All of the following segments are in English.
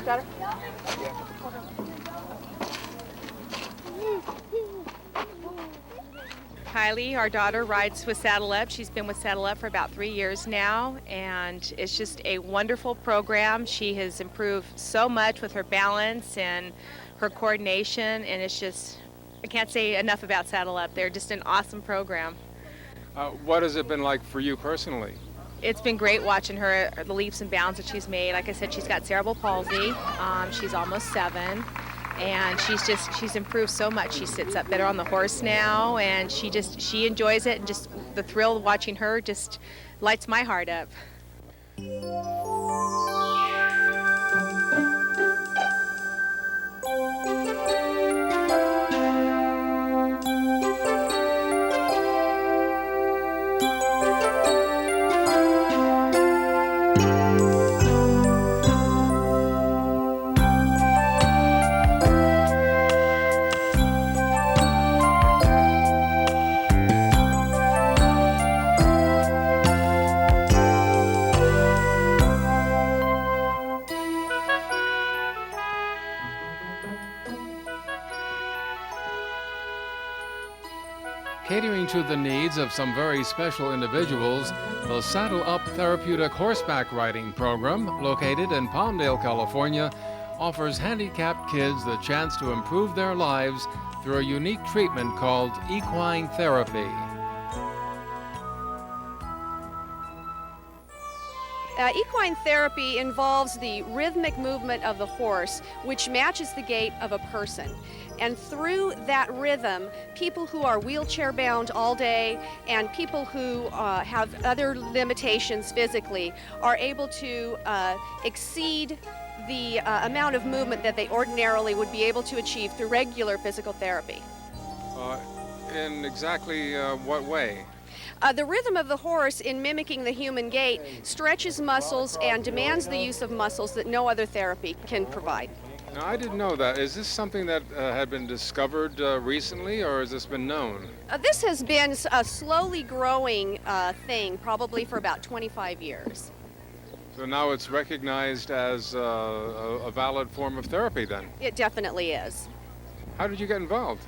Got her? Kylie, our daughter, rides with Saddle Up. She's been with Saddle Up for about 3 years now, and it's just a wonderful program. She has improved so much with her balance and her coordination, and it's just, I can't say enough about Saddle Up. They're just an awesome program. What has it been like for you personally? It's been great watching her, the leaps and bounds that she's made. Like I said, she's got cerebral palsy. She's almost 7. And she's improved so much. She sits up better on the horse now, and she enjoys it, and just the thrill of watching her just lights my heart up. Catering to the needs of some very special individuals, the Saddle Up Therapeutic Horseback Riding Program, located in Palmdale, California, offers handicapped kids the chance to improve their lives through a unique treatment called equine therapy. Equine therapy involves the rhythmic movement of the horse, which matches the gait of a person. And through that rhythm, people who are wheelchair bound all day and people who have other limitations physically are able to exceed the amount of movement that they ordinarily would be able to achieve through regular physical therapy. In exactly what way? The rhythm of the horse, in mimicking the human gait, stretches muscles and demands the use of muscles that no other therapy can provide. Now, I didn't know that. Is this something that had been discovered recently, or has this been known? This has been a slowly growing thing, probably for about 25 years. So now it's recognized as a valid form of therapy then? It definitely is. How did you get involved?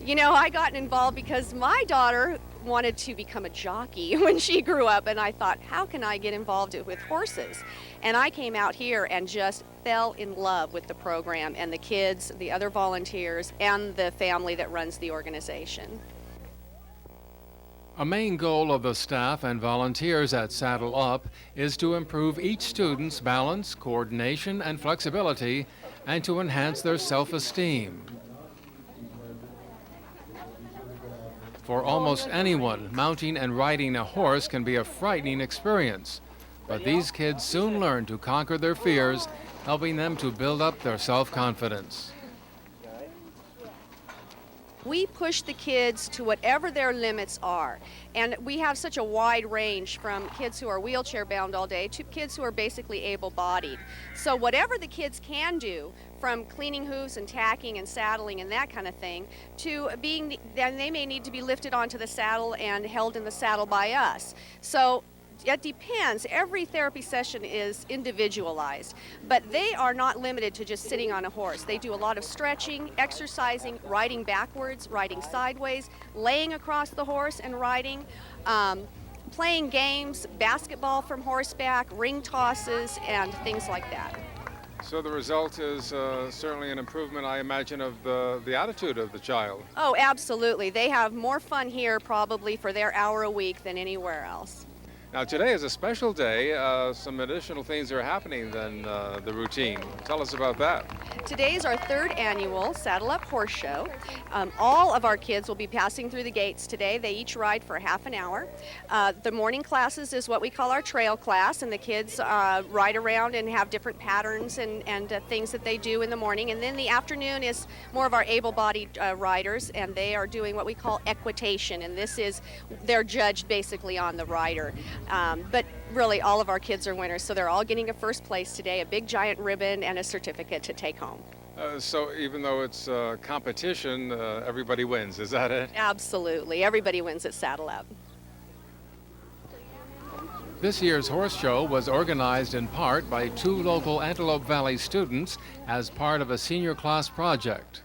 You know, I got involved because my daughter wanted to become a jockey when she grew up, and I thought, how can I get involved with horses? And I came out here and just fell in love with the program and the kids, the other volunteers, and the family that runs the organization. A main goal of the staff and volunteers at Saddle Up is to improve each student's balance, coordination, and flexibility, and to enhance their self-esteem. For almost anyone, mounting and riding a horse can be a frightening experience. But these kids soon learn to conquer their fears, helping them to build up their self-confidence. We push the kids to whatever their limits are. And we have such a wide range from kids who are wheelchair bound all day to kids who are basically able-bodied. So whatever the kids can do, from cleaning hooves and tacking and saddling and that kind of thing, to being, then they may need to be lifted onto the saddle and held in the saddle by us. So it depends. Every therapy session is individualized, but they are not limited to just sitting on a horse. They do a lot of stretching, exercising, riding backwards, riding sideways, laying across the horse and riding, playing games, basketball from horseback, ring tosses, and things like that. So the result is certainly an improvement, I imagine, of the attitude of the child. Oh, absolutely. They have more fun here probably for their hour a week than anywhere else. Now, today is a special day. Some additional things are happening than the routine. Tell us about that. Today is our 3rd annual Saddle Up Horse Show. All of our kids will be passing through the gates today. They each ride for half an hour. The morning classes is what we call our trail class, and the kids ride around and have different patterns and things that they do in the morning. And then the afternoon is more of our able-bodied riders, and they are doing what we call equitation, and this is, they're judged basically on the rider. But really, all of our kids are winners, so they're all getting a first place today, a big giant ribbon and a certificate to take home. So even though it's competition, everybody wins, is that it? Absolutely. Everybody wins at Saddle Up. This year's horse show was organized in part by 2 local Antelope Valley students as part of a senior class project.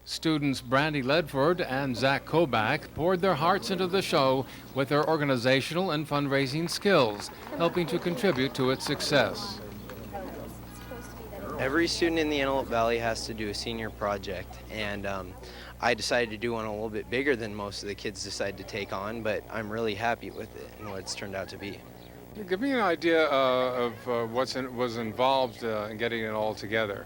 Students Brandy Ledford and Zach Koback poured their hearts into the show with their organizational and fundraising skills, helping to contribute to its success. Every student in the Antelope Valley has to do a senior project, and I decided to do one a little bit bigger than most of the kids decide to take on, but I'm really happy with it and what it's turned out to be. Give me an idea of what was involved in getting it all together.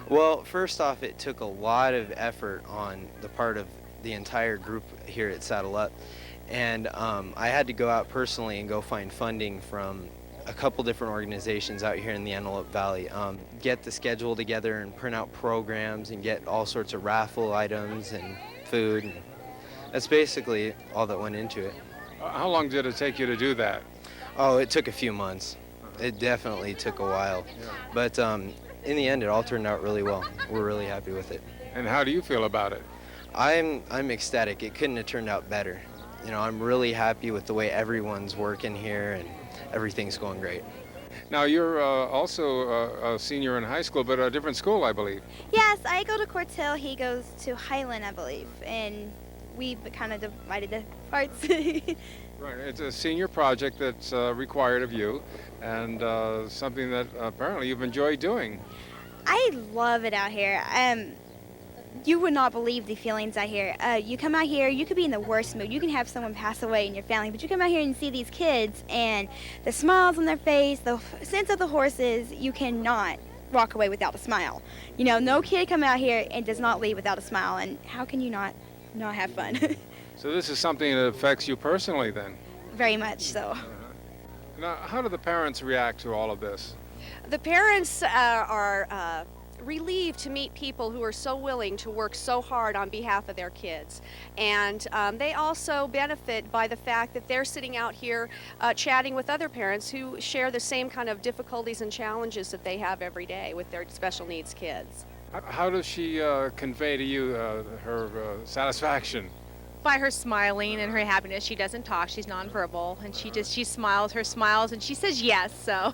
Well, first off, it took a lot of effort on the part of the entire group here at Saddle Up, and I had to go out personally and go find funding from a couple different organizations out here in the Antelope Valley, get the schedule together and print out programs and get all sorts of raffle items and food. And that's basically all that went into it. How long did it take you to do that? Oh, it took a few months. It definitely took a while, but in the end, it all turned out really well. We're really happy with it. And how do you feel about it? I'm ecstatic. It couldn't have turned out better. You know, I'm really happy with the way everyone's working here, and everything's going great. Now, you're also a senior in high school, but a different school, I believe. Yes, I go to Quartz Hill, he goes to Highland, I believe, and we kind of divided the parts. Right, it's a senior project that's required of you, and something that apparently you've enjoyed doing. I love it out here. You would not believe the feelings out here. You come out here, you could be in the worst mood. You can have someone pass away in your family, but you come out here and see these kids and the smiles on their face, the sense of the horses, you cannot walk away without a smile. You know, no kid come out here and does not leave without a smile, and how can you not have fun? So this is something that affects you personally then? Very much so. Now, how do the parents react to all of this? The parents are relieved to meet people who are so willing to work so hard on behalf of their kids. And they also benefit by the fact that they're sitting out here chatting with other parents who share the same kind of difficulties and challenges that they have every day with their special needs kids. How does she convey to you her satisfaction? By her smiling and her happiness. She doesn't talk, she's nonverbal, and she smiles her smiles, and she says yes, so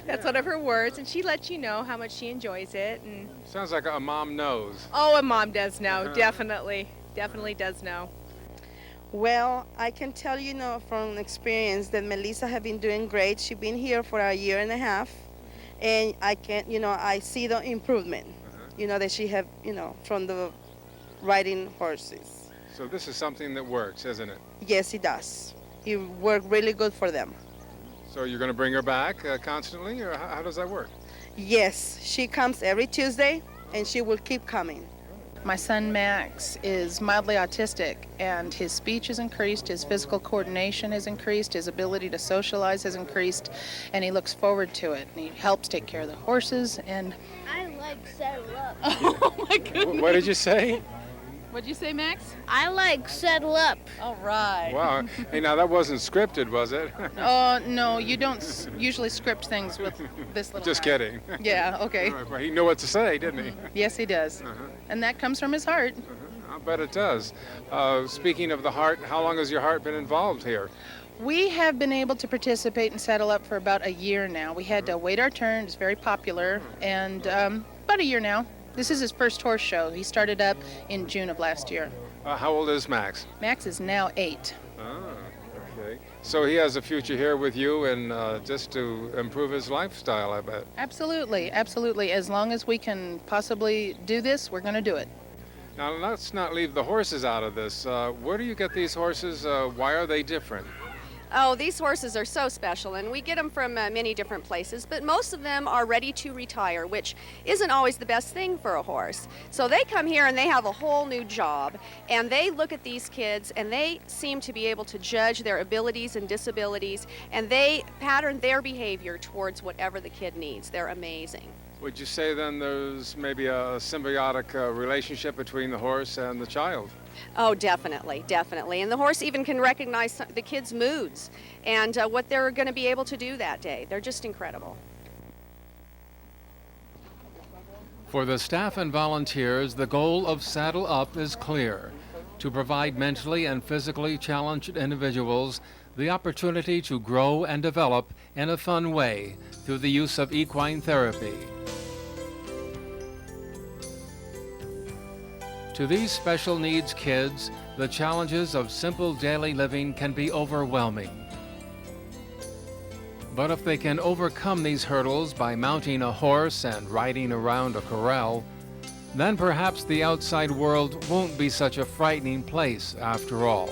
that's one of her words, and she lets you know how much she enjoys it. And Sounds like a mom knows. oh, a mom does know, definitely does know. Well, I can tell you know from experience that Melissa have been doing great. She's been here for a year and a half, and I see the improvement, that she have, from the riding horses. So this is something that works, isn't it? Yes, it does. It worked really good for them. So you're going to bring her back constantly, or how does that work? Yes, she comes every Tuesday, and she will keep coming. My son Max is mildly autistic, and his speech has increased, his physical coordination has increased, his ability to socialize has increased, and he looks forward to it. And he helps take care of the horses, and I like Saddle Up. oh my goodness! What did you say? What'd you say, Max? I like Saddle Up. All right. Wow. Hey, now that wasn't scripted, was it? Oh no, you don't usually script things with this little Just guy. kidding. Yeah. Okay. Well, he knew what to say, didn't he? Yes, he does, and that comes from his heart. I bet it does. Speaking of the heart, how long has your heart been involved here? We have been able to participate in Saddle Up for about a year now. We had to wait our turn. It's very popular, and about a year now. This is his first horse show. He started up in June of last year. How old is Max? Max is now 8. Okay. So he has a future here with you, and just to improve his lifestyle, I bet. Absolutely, absolutely. As long as we can possibly do this, we're going to do it. Now, let's not leave the horses out of this. Where do you get these horses? Why are they different? Oh, these horses are so special, and we get them from many different places, but most of them are ready to retire, which isn't always the best thing for a horse. So they come here and they have a whole new job, and they look at these kids and they seem to be able to judge their abilities and disabilities, and they pattern their behavior towards whatever the kid needs. They're amazing. Would you say then there's maybe a symbiotic relationship between the horse and the child? Oh, definitely, definitely. And the horse even can recognize the kids' moods and what they're going to be able to do that day. They're just incredible. For the staff and volunteers, the goal of Saddle Up is clear: to provide mentally and physically challenged individuals the opportunity to grow and develop in a fun way through the use of equine therapy. To these special needs kids, the challenges of simple daily living can be overwhelming. But if they can overcome these hurdles by mounting a horse and riding around a corral, then perhaps the outside world won't be such a frightening place after all.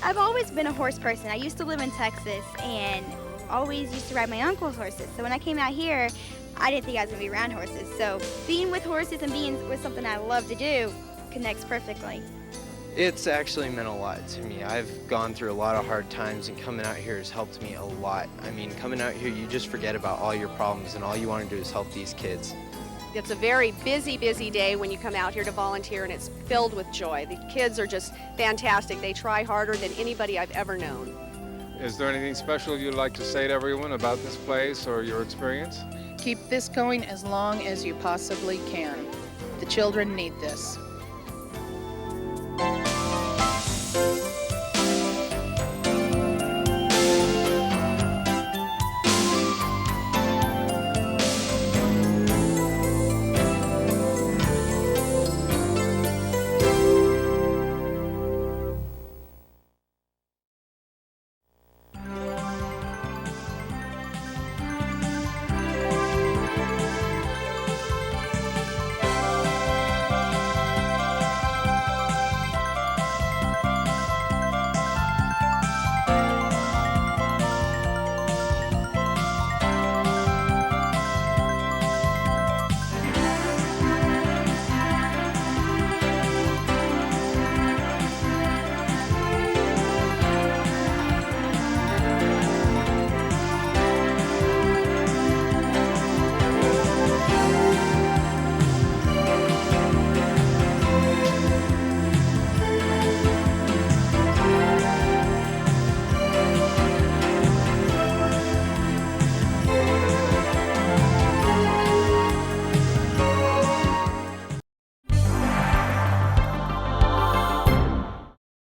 I've always been a horse person. I used to live in Texas and always used to ride my uncle's horses. So when I came out here, I didn't think I was going to be around horses. So being with horses and being with something I love to do connects perfectly. It's actually meant a lot to me. I've gone through a lot of hard times, and coming out here has helped me a lot. I mean, coming out here, you just forget about all your problems, and all you want to do is help these kids. It's a very busy, busy day when you come out here to volunteer, and it's filled with joy. The kids are just fantastic. They try harder than anybody I've ever known. Is there anything special you'd like to say to everyone about this place or your experience? Keep this going as long as you possibly can. The children need this.